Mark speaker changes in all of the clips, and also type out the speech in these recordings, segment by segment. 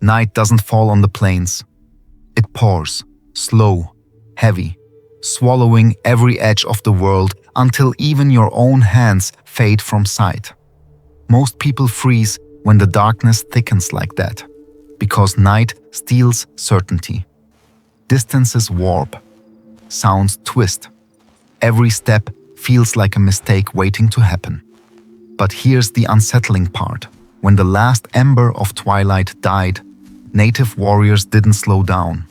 Speaker 1: Night doesn't fall on the plains. It pours, slow, heavy, swallowing every edge of the world until even your own hands fade from sight. Most people freeze when the darkness thickens like that, because night steals certainty. Distances warp, sounds twist. Every step feels like a mistake waiting to happen. But here's the unsettling part. When the last ember of twilight died, native warriors didn't slow down.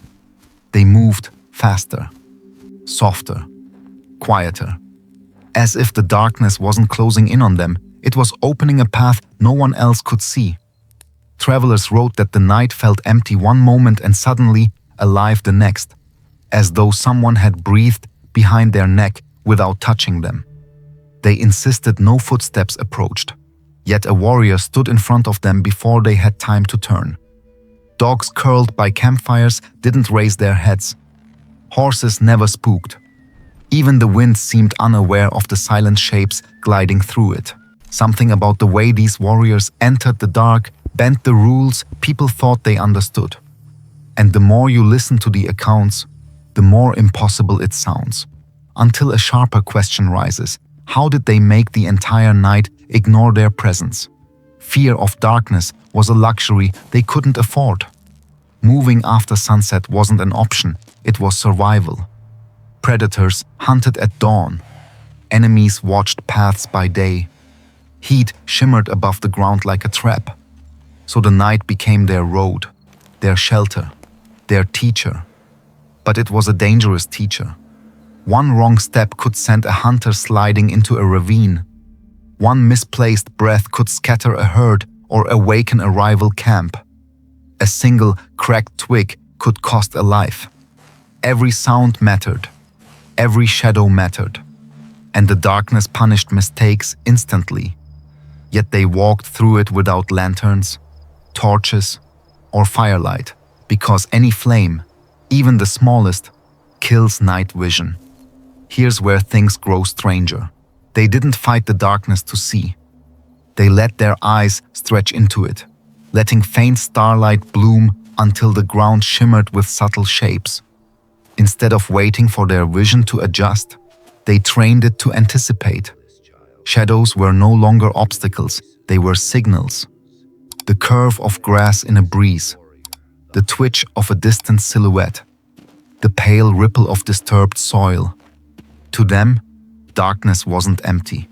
Speaker 1: They moved faster, softer, quieter. As if the darkness wasn't closing in on them, it was opening a path no one else could see. Travelers wrote that the night felt empty one moment and suddenly alive the next, as though someone had breathed behind their neck without touching them. They insisted no footsteps approached, yet a warrior stood in front of them before they had time to turn. Dogs curled by campfires didn't raise their heads. Horses never spooked. Even the wind seemed unaware of the silent shapes gliding through it. Something about the way these warriors entered the dark bent the rules people thought they understood. And the more you listen to the accounts, the more impossible it sounds. Until a sharper question rises: how did they make the entire night ignore their presence? Fear of darkness was a luxury they couldn't afford. Moving after sunset wasn't an option, it was survival. Predators hunted at dawn. Enemies watched paths by day. Heat shimmered above the ground like a trap. So the night became their road, their shelter, their teacher. But it was a dangerous teacher. One wrong step could send a hunter sliding into a ravine. One misplaced breath could scatter a herd or awaken a rival camp. A single cracked twig could cost a life. Every sound mattered. Every shadow mattered. And the darkness punished mistakes instantly. Yet they walked through it without lanterns, torches, or firelight, because any flame, even the smallest, kills night vision. Here's where things grow stranger. They didn't fight the darkness to see. They let their eyes stretch into it, letting faint starlight bloom until the ground shimmered with subtle shapes. Instead of waiting for their vision to adjust, they trained it to anticipate. Shadows were no longer obstacles, they were signals. The curve of grass in a breeze, the twitch of a distant silhouette, the pale ripple of disturbed soil. To them, darkness wasn't empty.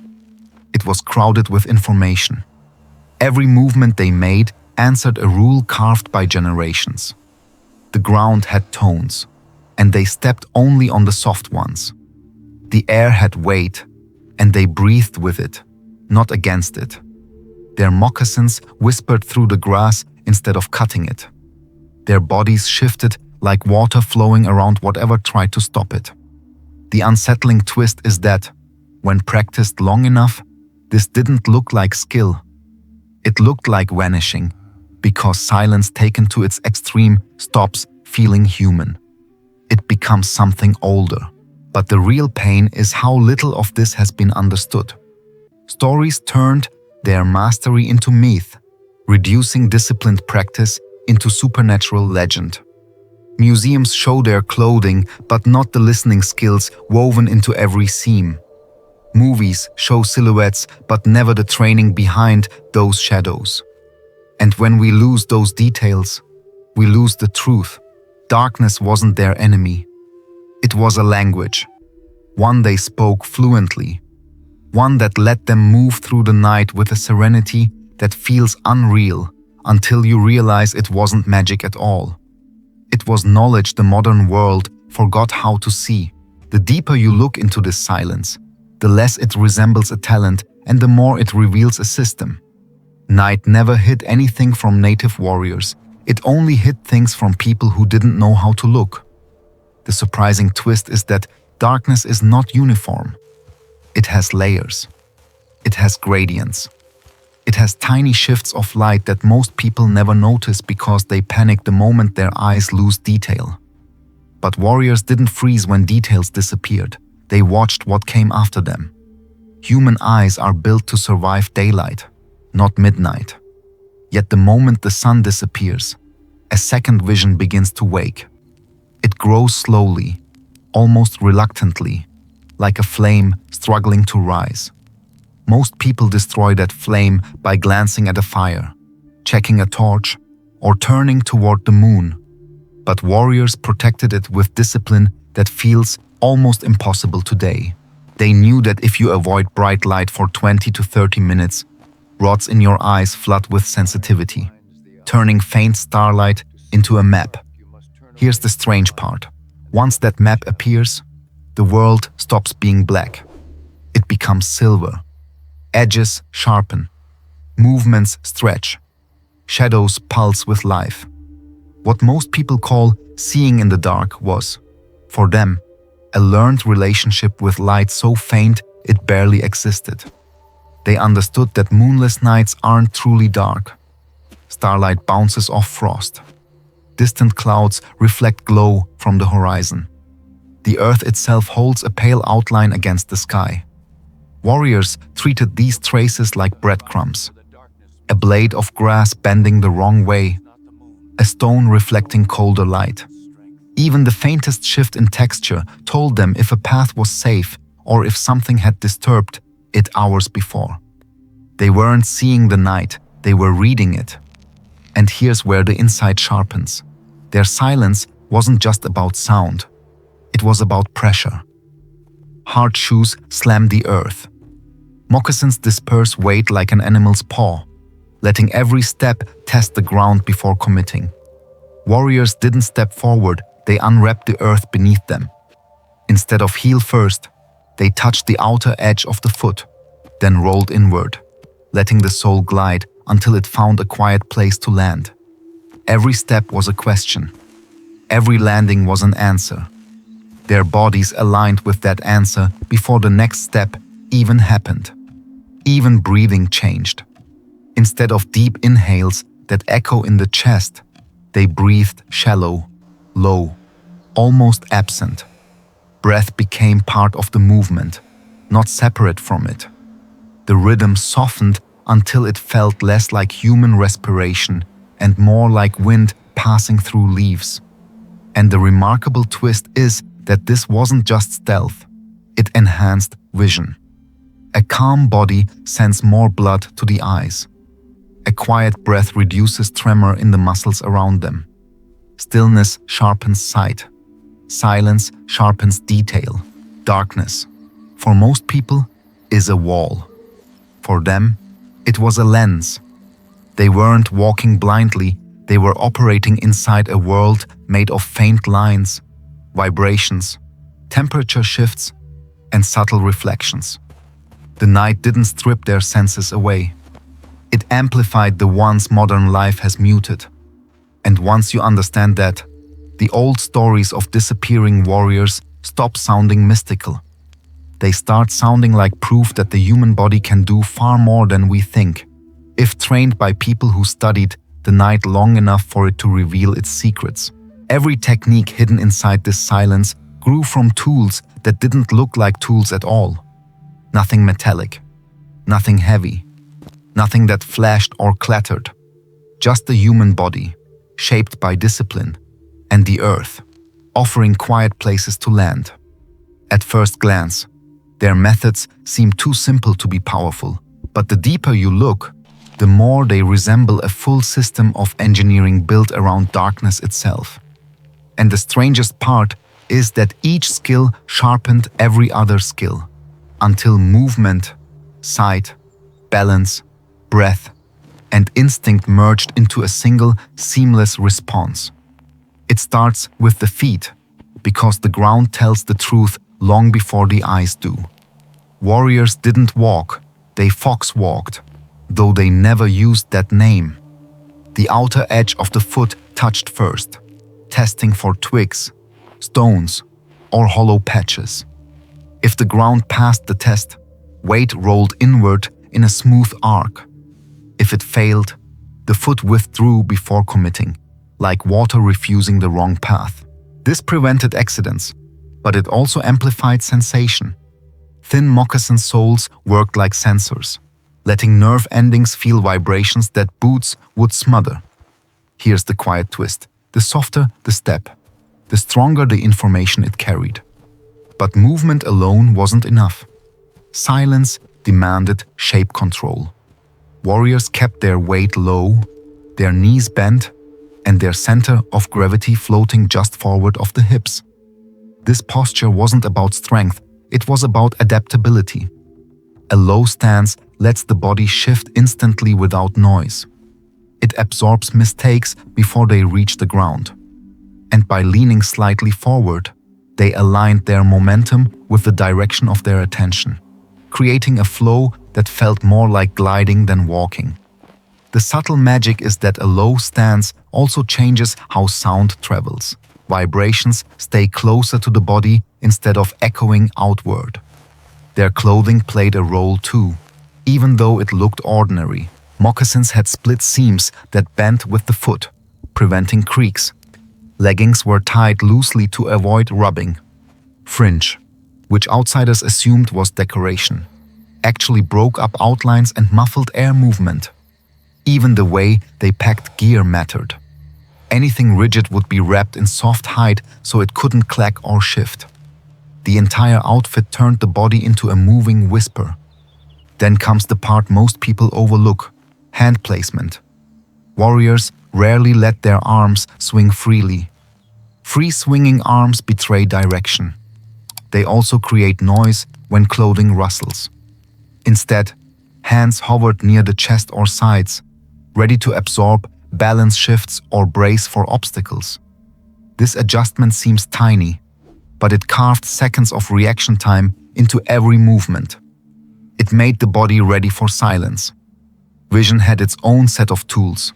Speaker 1: It was crowded with information. Every movement they made answered a rule carved by generations. The ground had tones, and they stepped only on the soft ones. The air had weight, and they breathed with it, not against it. Their moccasins whispered through the grass instead of cutting it. Their bodies shifted like water flowing around whatever tried to stop it. The unsettling twist is that, when practiced long enough, this didn't look like skill. It looked like vanishing, because silence taken to its extreme stops feeling human. It becomes something older. But the real pain is how little of this has been understood. Stories turned their mastery into myth, reducing disciplined practice into supernatural legend. Museums show their clothing, but not the listening skills woven into every seam. Movies show silhouettes, but never the training behind those shadows. And when we lose those details, we lose the truth. Darkness wasn't their enemy. It was a language, one they spoke fluently, one that let them move through the night with a serenity that feels unreal until you realize it wasn't magic at all. It was knowledge the modern world forgot how to see. The deeper you look into this silence, the less it resembles a talent and the more it reveals a system. Night never hid anything from native warriors. It only hid things from people who didn't know how to look. The surprising twist is that darkness is not uniform. It has layers. It has gradients. It has tiny shifts of light that most people never notice because they panic the moment their eyes lose detail. But warriors didn't freeze when details disappeared. They watched what came after them. Human eyes are built to survive daylight, not midnight. Yet the moment the sun disappears, a second vision begins to wake. It grows slowly, almost reluctantly, like a flame struggling to rise. Most people destroy that flame by glancing at a fire, checking a torch, or turning toward the moon. But warriors protected it with discipline that feels almost impossible today. They knew that if you avoid bright light for 20 to 30 minutes, rods in your eyes flood with sensitivity, turning faint starlight into a map. Here's the strange part. Once that map appears, the world stops being black. It becomes silver. Edges sharpen. Movements stretch. Shadows pulse with life. What most people call seeing in the dark was, for them, a learned relationship with light so faint it barely existed. They understood that moonless nights aren't truly dark. Starlight bounces off frost. Distant clouds reflect glow from the horizon. The earth itself holds a pale outline against the sky. Warriors treated these traces like breadcrumbs. A blade of grass bending the wrong way, a stone reflecting colder light. Even the faintest shift in texture told them if a path was safe or if something had disturbed it hours before. They weren't seeing the night, they were reading it. And here's where the insight sharpens. Their silence wasn't just about sound. It was about pressure. Hard shoes slam the earth. Moccasins disperse weight like an animal's paw, letting every step test the ground before committing. Warriors didn't step forward, they unwrapped the earth beneath them. Instead of heel first, they touched the outer edge of the foot, then rolled inward, letting the soul glide until it found a quiet place to land. Every step was a question. Every landing was an answer. Their bodies aligned with that answer before the next step even happened. Even breathing changed. Instead of deep inhales that echo in the chest, they breathed shallow, low, almost absent. Breath became part of the movement, not separate from it. The rhythm softened until it felt less like human respiration and more like wind passing through leaves. And the remarkable twist is that this wasn't just stealth, it enhanced vision. A calm body sends more blood to the eyes. A quiet breath reduces tremor in the muscles around them. Stillness sharpens sight. Silence sharpens detail. Darkness, for most people, is a wall. For them, it was a lens. They weren't walking blindly, they were operating inside a world made of faint lines, vibrations, temperature shifts, and subtle reflections. The night didn't strip their senses away. It amplified the ones modern life has muted. And once you understand that, the old stories of disappearing warriors stop sounding mystical. They start sounding like proof that the human body can do far more than we think, if trained by people who studied the night long enough for it to reveal its secrets. Every technique hidden inside this silence grew from tools that didn't look like tools at all. Nothing metallic, nothing heavy, nothing that flashed or clattered. Just the human body, shaped by discipline, and the earth, offering quiet places to land. At first glance, their methods seem too simple to be powerful, but the deeper you look, the more they resemble a full system of engineering built around darkness itself. And the strangest part is that each skill sharpened every other skill, until movement, sight, balance, breath, and instinct merged into a single, seamless response. It starts with the feet, because the ground tells the truth long before the eyes do. Warriors didn't walk, they fox-walked, though they never used that name. The outer edge of the foot touched first, testing for twigs, stones, or hollow patches. If the ground passed the test, weight rolled inward in a smooth arc. If it failed, the foot withdrew before committing, like water refusing the wrong path. This prevented accidents, but it also amplified sensation. Thin moccasin soles worked like sensors, letting nerve endings feel vibrations that boots would smother. Here's the quiet twist. The softer the step, the stronger the information it carried. But movement alone wasn't enough. Silence demanded shape control. Warriors kept their weight low, their knees bent, and their center of gravity floating just forward of the hips. This posture wasn't about strength, it was about adaptability. A low stance lets the body shift instantly without noise. It absorbs mistakes before they reach the ground. And by leaning slightly forward, they aligned their momentum with the direction of their attention, creating a flow that felt more like gliding than walking. The subtle magic is that a low stance also changes how sound travels. Vibrations stay closer to the body instead of echoing outward. Their clothing played a role too. Even though it looked ordinary, moccasins had split seams that bent with the foot, preventing creaks. Leggings were tied loosely to avoid rubbing. Fringe, which outsiders assumed was decoration, actually broke up outlines and muffled air movement. Even the way they packed gear mattered. Anything rigid would be wrapped in soft hide so it couldn't clack or shift. The entire outfit turned the body into a moving whisper. Then comes the part most people overlook: hand placement. Warriors rarely let their arms swing freely. Free swinging arms betray direction. They also create noise when clothing rustles. Instead, hands hovered near the chest or sides, ready to absorb balance shifts or brace for obstacles. This adjustment seems tiny, but it carved seconds of reaction time into every movement. It made the body ready for silence. Vision had its own set of tools.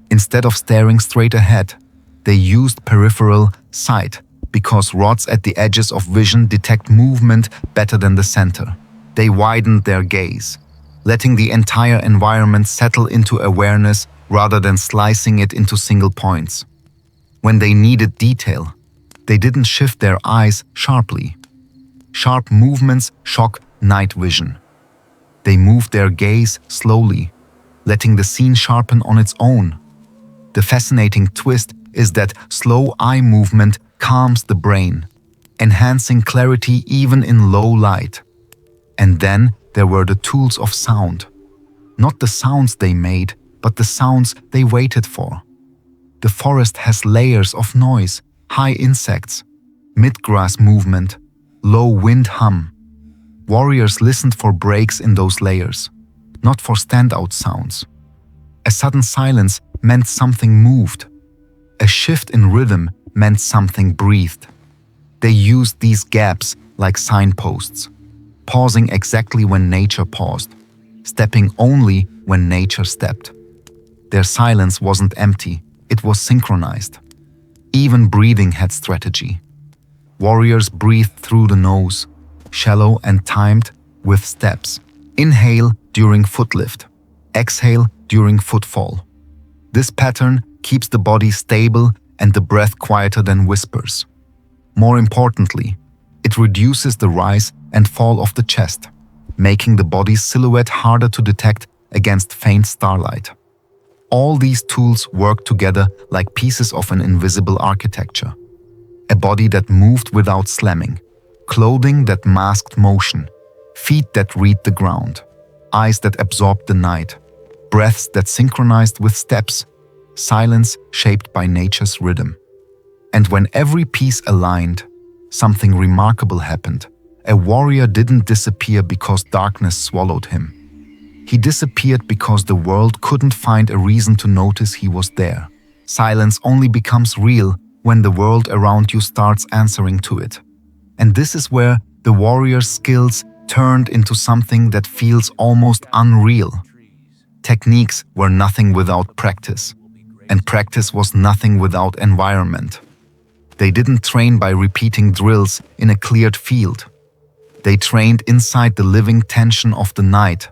Speaker 1: Instead of staring straight ahead, they used peripheral sight because rods at the edges of vision detect movement better than the center. They widened their gaze, letting the entire environment settle into awareness rather than slicing it into single points. When they needed detail, they didn't shift their eyes sharply. Sharp movements shock night vision. They moved their gaze slowly, letting the scene sharpen on its own. The fascinating twist is that slow eye movement calms the brain, enhancing clarity even in low light. And then there were the tools of sound. Not the sounds they made, but the sounds they waited for. The forest has layers of noise: high insects, mid-grass movement, low wind hum. Warriors listened for breaks in those layers, not for standout sounds. A sudden silence meant something moved. A shift in rhythm meant something breathed. They used these gaps like signposts, pausing exactly when nature paused, stepping only when nature stepped. Their silence wasn't empty, it was synchronized. Even breathing had strategy. Warriors breathed through the nose, shallow and timed with steps. Inhale during footlift, exhale during footfall. This pattern keeps the body stable and the breath quieter than whispers. More importantly, it reduces the rise and fall of the chest, making the body's silhouette harder to detect against faint starlight. All these tools work together like pieces of an invisible architecture. A body that moved without slamming, clothing that masked motion, feet that read the ground, eyes that absorbed the night, breaths that synchronized with steps, silence shaped by nature's rhythm. And when every piece aligned, something remarkable happened. A warrior didn't disappear because darkness swallowed him. He disappeared because the world couldn't find a reason to notice he was there. Silence only becomes real when the world around you starts answering to it. And this is where the warrior's skills turned into something that feels almost unreal. Techniques were nothing without practice, and practice was nothing without environment. They didn't train by repeating drills in a cleared field. They trained inside the living tension of the night,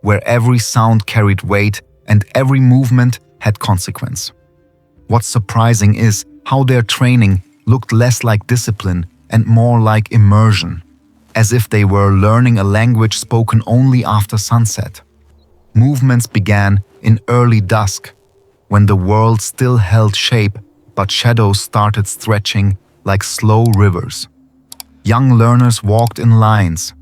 Speaker 1: where every sound carried weight and every movement had consequence. What's surprising is how their training looked less like discipline and more like immersion, as if they were learning a language spoken only after sunset. Movements began in early dusk, when the world still held shape but shadows started stretching like slow rivers. Young learners walked in lines,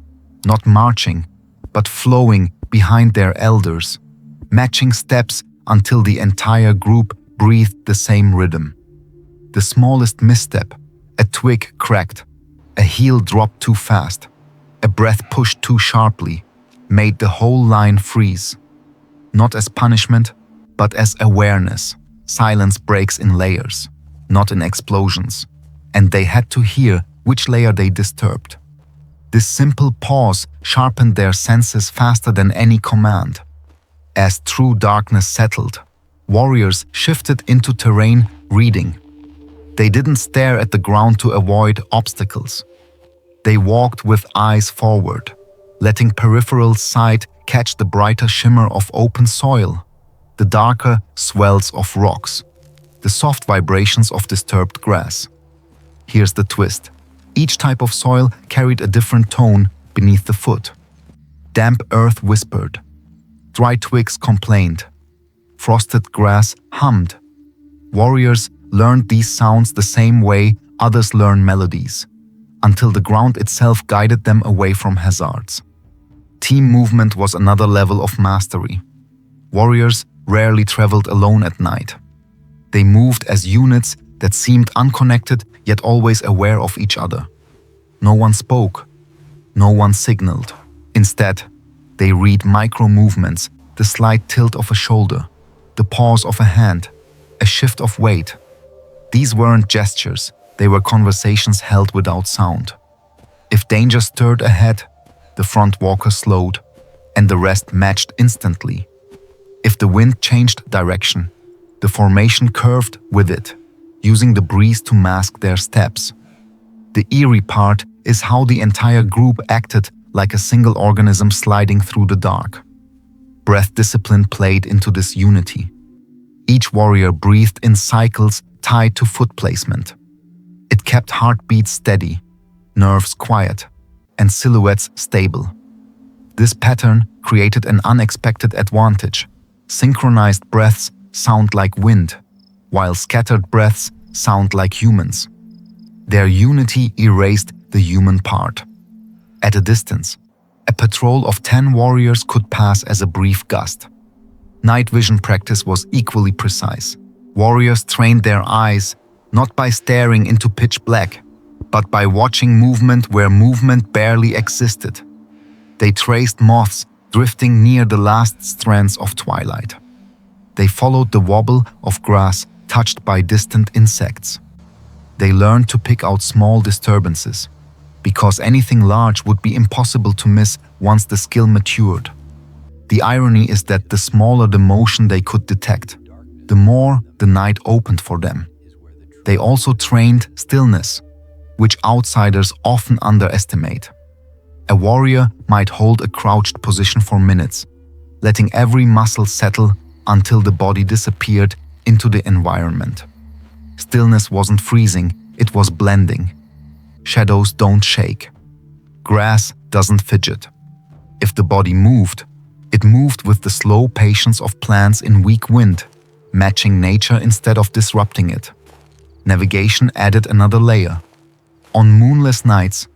Speaker 1: not marching, but flowing behind their elders, matching steps until the entire group breathed the same rhythm. The smallest misstep, a twig cracked, a heel dropped too fast, a breath pushed too sharply, made the whole line freeze. Not as punishment, but as awareness. Silence breaks in layers, not in explosions, and they had to hear which layer they disturbed. This simple pause sharpened their senses faster than any command. As true darkness settled, warriors shifted into terrain reading. They didn't stare at the ground to avoid obstacles. They walked with eyes forward, letting peripheral sight catch the brighter shimmer of open soil, the darker swells of rocks, the soft vibrations of disturbed grass. Here's the twist. Each type of soil carried a different tone beneath the foot. Damp earth whispered. Dry twigs complained. Frosted grass hummed. Warriors learned these sounds the same way others learn melodies, until the ground itself guided them away from hazards. Team movement was another level of mastery. Warriors rarely traveled alone at night. They moved as units that seemed unconnected yet always aware of each other. No one spoke. No one signaled. Instead, they read micro-movements, the slight tilt of a shoulder, the pause of a hand, a shift of weight. These weren't gestures, they were conversations held without sound. If danger stirred ahead, the front walker slowed, and the rest matched instantly. If the wind changed direction, the formation curved with it, using the breeze to mask their steps. The eerie part is how the entire group acted like a single organism sliding through the dark. Breath discipline played into this unity. Each warrior breathed in cycles tied to foot placement. It kept heartbeats steady, nerves quiet, and silhouettes stable. This pattern created an unexpected advantage. Synchronized breaths sound like wind, while scattered breaths sound like humans. Their unity erased the human part. At a distance, a patrol of 10 warriors could pass as a brief gust. Night vision practice was equally precise. Warriors trained their eyes not by staring into pitch black, but by watching movement where movement barely existed. They traced moths drifting near the last strands of twilight. They followed the wobble of grass touched by distant insects. They learned to pick out small disturbances, because anything large would be impossible to miss once the skill matured. The irony is that the smaller the motion they could detect, the more the night opened for them. They also trained stillness, which outsiders often underestimate. A warrior might hold a crouched position for minutes, letting every muscle settle until the body disappeared into the environment. Stillness wasn't freezing, it was blending. Shadows don't shake. Grass doesn't fidget. If the body moved, it moved with the slow patience of plants in weak wind, matching nature instead of disrupting it. Navigation added another layer. On moonless nights,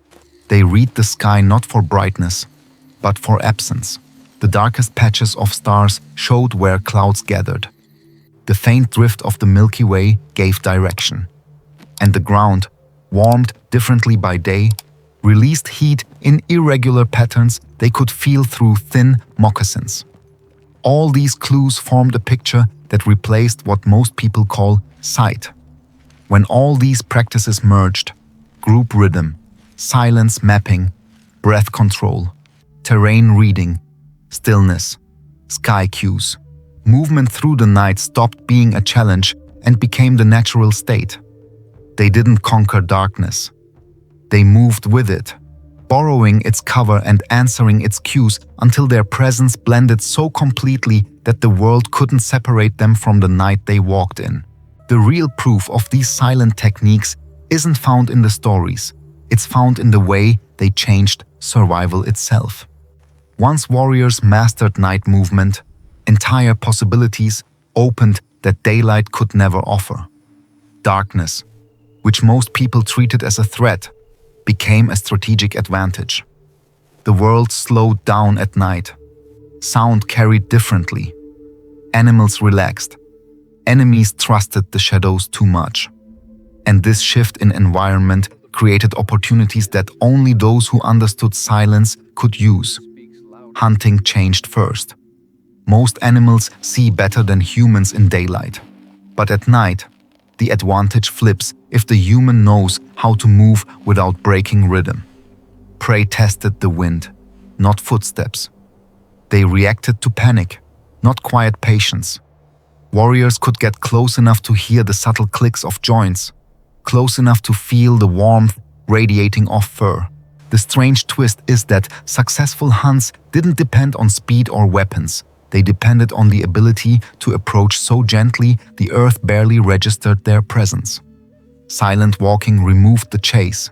Speaker 1: they read the sky not for brightness, but for absence. The darkest patches of stars showed where clouds gathered. The faint drift of the Milky Way gave direction. And the ground, warmed differently by day, released heat in irregular patterns they could feel through thin moccasins. All these clues formed a picture that replaced what most people call sight. When all these practices merged, group rhythm, silence mapping, breath control, terrain reading, stillness, sky cues, movement through the night stopped being a challenge and became the natural state. They didn't conquer darkness. They moved with it, borrowing its cover and answering its cues until their presence blended so completely that the world couldn't separate them from the night they walked in. The real proof of these silent techniques isn't found in the stories. It's found in the way they changed survival itself. Once warriors mastered night movement, entire possibilities opened that daylight could never offer. Darkness, which most people treated as a threat, became a strategic advantage. The world slowed down at night. Sound carried differently. Animals relaxed. Enemies trusted the shadows too much. And this shift in environment created opportunities that only those who understood silence could use. Hunting changed first. Most animals see better than humans in daylight. But at night, the advantage flips if the human knows how to move without breaking rhythm. Prey tested the wind, not footsteps. They reacted to panic, not quiet patience. Warriors could get close enough to hear the subtle clicks of joints, close enough to feel the warmth radiating off fur. The strange twist is that successful hunts didn't depend on speed or weapons. They depended on the ability to approach so gently the earth barely registered their presence. Silent walking removed the chase.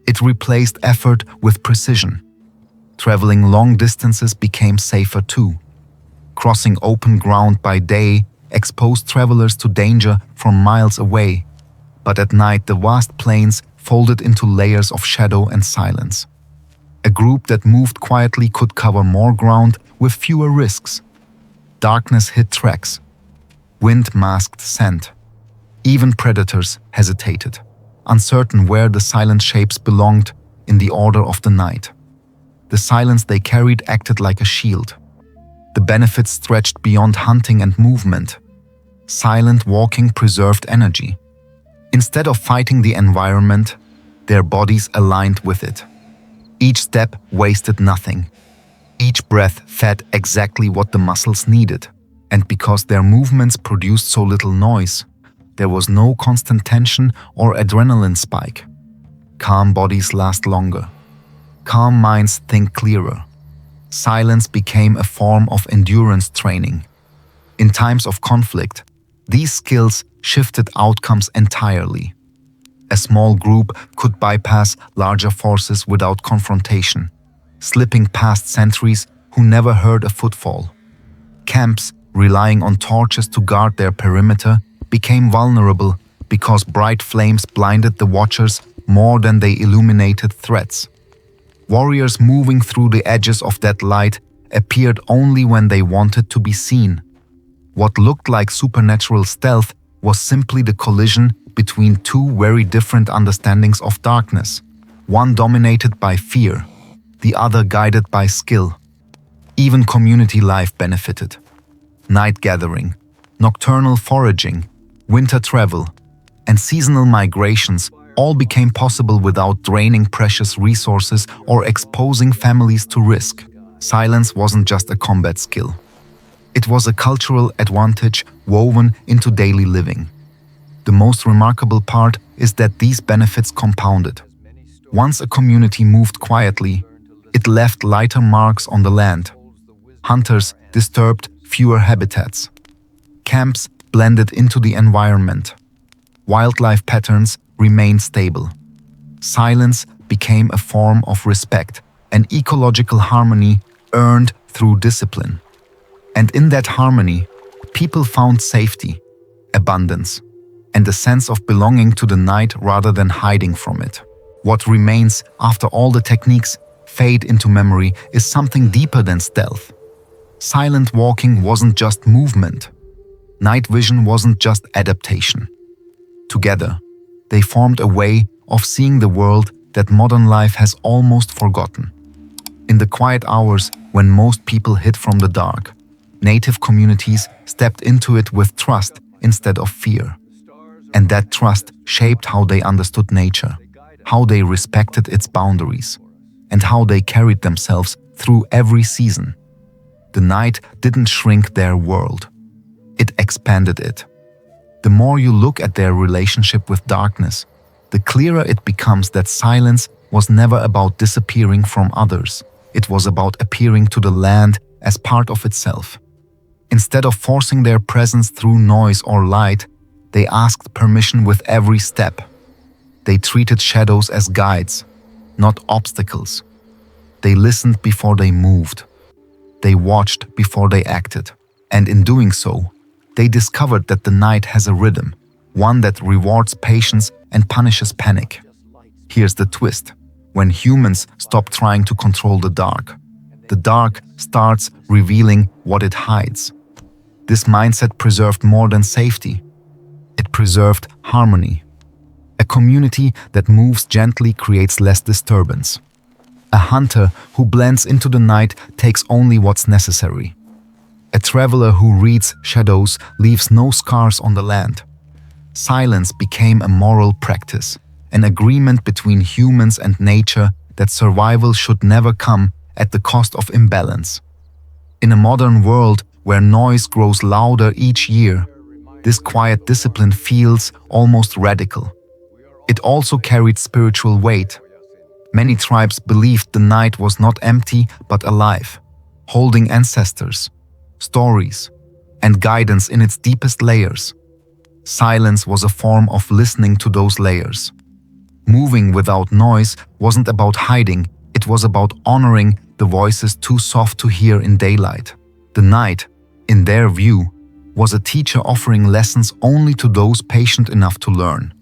Speaker 1: It replaced effort with precision. Traveling long distances became safer too. Crossing open ground by day exposed travelers to danger from miles away, but at night the vast plains folded into layers of shadow and silence. A group that moved quietly could cover more ground with fewer risks. Darkness hid tracks. Wind masked scent. Even predators hesitated, uncertain where the silent shapes belonged in the order of the night. The silence they carried acted like a shield. The benefits stretched beyond hunting and movement. Silent walking preserved energy. Instead of fighting the environment, their bodies aligned with it. Each step wasted nothing. Each breath fed exactly what the muscles needed. And because their movements produced so little noise, there was no constant tension or adrenaline spike. Calm bodies last longer. Calm minds think clearer. Silence became a form of endurance training. In times of conflict, these skills shifted outcomes entirely. A small group could bypass larger forces without confrontation, slipping past sentries who never heard a footfall. Camps, relying on torches to guard their perimeter, became vulnerable because bright flames blinded the watchers more than they illuminated threats. Warriors moving through the edges of that light appeared only when they wanted to be seen. What looked like supernatural stealth was simply the collision between two very different understandings of darkness, one dominated by fear, the other guided by skill. Even community life benefited. Night gathering, nocturnal foraging, winter travel, and seasonal migrations all became possible without draining precious resources or exposing families to risk. Silence wasn't just a combat skill. It was a cultural advantage woven into daily living. The most remarkable part is that these benefits compounded. Once a community moved quietly, it left lighter marks on the land. Hunters disturbed fewer habitats. Camps blended into the environment. Wildlife patterns remained stable. Silence became a form of respect, an ecological harmony earned through discipline. And in that harmony, people found safety, abundance, and a sense of belonging to the night rather than hiding from it. What remains after all the techniques fade into memory is something deeper than stealth. Silent walking wasn't just movement. Night vision wasn't just adaptation. Together, they formed a way of seeing the world that modern life has almost forgotten. In the quiet hours when most people hid from the dark, native communities stepped into it with trust instead of fear. And that trust shaped how they understood nature, how they respected its boundaries, and how they carried themselves through every season. The night didn't shrink their world. It expanded it. The more you look at their relationship with darkness, the clearer it becomes that silence was never about disappearing from others. It was about appearing to the land as part of itself. Instead of forcing their presence through noise or light, they asked permission with every step. They treated shadows as guides, not obstacles. They listened before they moved. They watched before they acted. And in doing so, they discovered that the night has a rhythm, one that rewards patience and punishes panic. Here's the twist. When humans stop trying to control the dark starts revealing what it hides. This mindset preserved more than safety. It preserved harmony. A community that moves gently creates less disturbance. A hunter who blends into the night takes only what's necessary. A traveler who reads shadows leaves no scars on the land. Silence became a moral practice, an agreement between humans and nature that survival should never come at the cost of imbalance. In a modern world where noise grows louder each year, this quiet discipline feels almost radical. It also carried spiritual weight. Many tribes believed the night was not empty but alive, holding ancestors, stories, and guidance in its deepest layers. Silence was a form of listening to those layers. Moving without noise wasn't about hiding, it was about honoring the voices too soft to hear in daylight. The night, in their view, was a teacher offering lessons only to those patient enough to learn.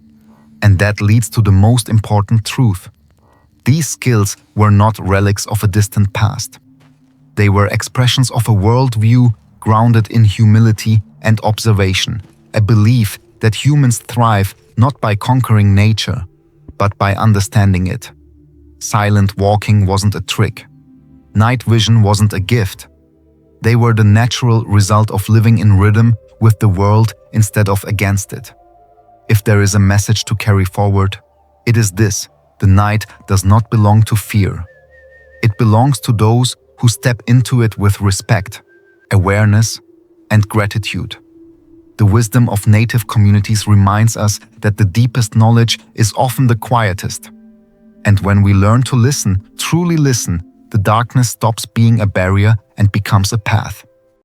Speaker 1: And that leads to the most important truth. These skills were not relics of a distant past. They were expressions of a worldview grounded in humility and observation, a belief that humans thrive not by conquering nature, but by understanding it. Silent walking wasn't a trick. Night vision wasn't a gift. They were the natural result of living in rhythm with the world instead of against it. If there is a message to carry forward, it is this: the night does not belong to fear. It belongs to those who step into it with respect, awareness, and gratitude. The wisdom of native communities reminds us that the deepest knowledge is often the quietest. And when we learn to listen, truly listen, the darkness stops being a barrier and becomes a path.